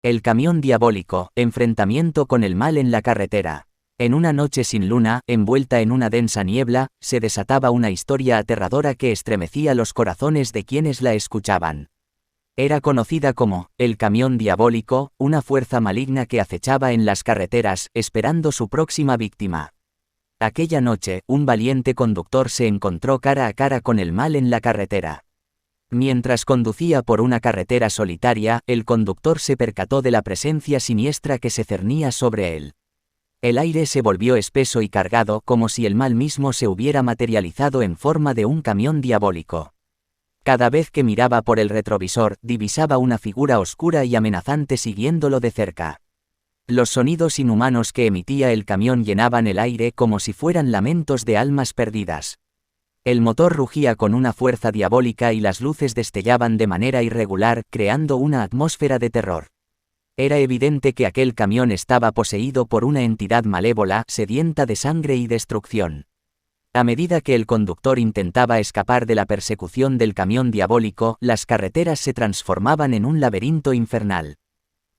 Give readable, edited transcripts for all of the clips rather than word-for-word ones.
El camión diabólico, enfrentamiento con el mal en la carretera. En una noche sin luna, envuelta en una densa niebla, se desataba una historia aterradora que estremecía los corazones de quienes la escuchaban. Era conocida como el camión diabólico, una fuerza maligna que acechaba en las carreteras, esperando su próxima víctima. Aquella noche, un valiente conductor se encontró cara a cara con el mal en la carretera. Mientras conducía por una carretera solitaria, el conductor se percató de la presencia siniestra que se cernía sobre él. El aire se volvió espeso y cargado, como si el mal mismo se hubiera materializado en forma de un camión diabólico. Cada vez que miraba por el retrovisor, divisaba una figura oscura y amenazante siguiéndolo de cerca. Los sonidos inhumanos que emitía el camión llenaban el aire como si fueran lamentos de almas perdidas. El motor rugía con una fuerza diabólica y las luces destellaban de manera irregular, creando una atmósfera de terror. Era evidente que aquel camión estaba poseído por una entidad malévola, sedienta de sangre y destrucción. A medida que el conductor intentaba escapar de la persecución del camión diabólico, las carreteras se transformaban en un laberinto infernal.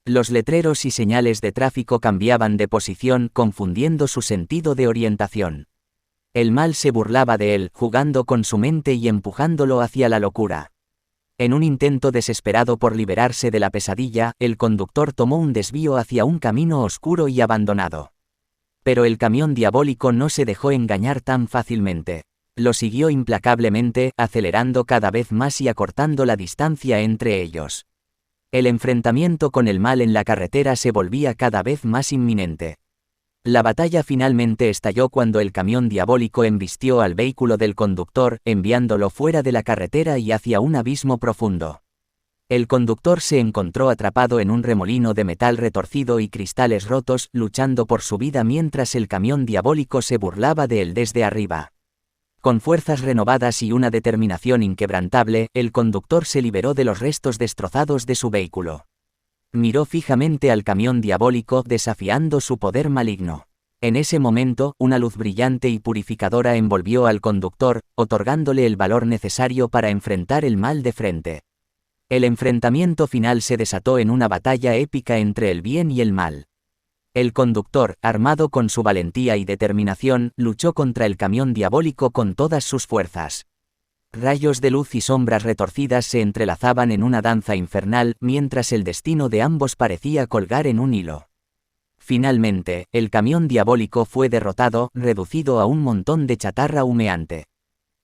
Los letreros y señales de tráfico cambiaban de posición, confundiendo su sentido de orientación. El mal se burlaba de él, jugando con su mente y empujándolo hacia la locura. En un intento desesperado por liberarse de la pesadilla, el conductor tomó un desvío hacia un camino oscuro y abandonado. Pero el camión diabólico no se dejó engañar tan fácilmente. Lo siguió implacablemente, acelerando cada vez más y acortando la distancia entre ellos. El enfrentamiento con el mal en la carretera se volvía cada vez más inminente. La batalla finalmente estalló cuando el camión diabólico embistió al vehículo del conductor, enviándolo fuera de la carretera y hacia un abismo profundo. El conductor se encontró atrapado en un remolino de metal retorcido y cristales rotos, luchando por su vida mientras el camión diabólico se burlaba de él desde arriba. Con fuerzas renovadas y una determinación inquebrantable, el conductor se liberó de los restos destrozados de su vehículo. Miró fijamente al camión diabólico, desafiando su poder maligno. En ese momento, una luz brillante y purificadora envolvió al conductor, otorgándole el valor necesario para enfrentar el mal de frente. El enfrentamiento final se desató en una batalla épica entre el bien y el mal. El conductor, armado con su valentía y determinación, luchó contra el camión diabólico con todas sus fuerzas. Rayos de luz y sombras retorcidas se entrelazaban en una danza infernal, mientras el destino de ambos parecía colgar en un hilo. Finalmente, el camión diabólico fue derrotado, reducido a un montón de chatarra humeante.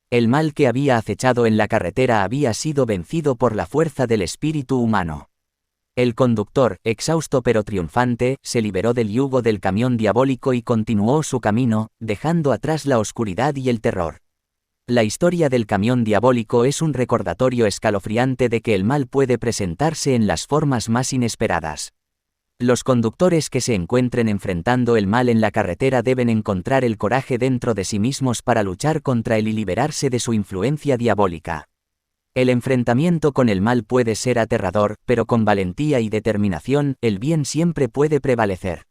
El mal que había acechado en la carretera había sido vencido por la fuerza del espíritu humano. El conductor, exhausto pero triunfante, se liberó del yugo del camión diabólico y continuó su camino, dejando atrás la oscuridad y el terror. La historia del camión diabólico es un recordatorio escalofriante de que el mal puede presentarse en las formas más inesperadas. Los conductores que se encuentren enfrentando el mal en la carretera deben encontrar el coraje dentro de sí mismos para luchar contra él y liberarse de su influencia diabólica. El enfrentamiento con el mal puede ser aterrador, pero con valentía y determinación, el bien siempre puede prevalecer.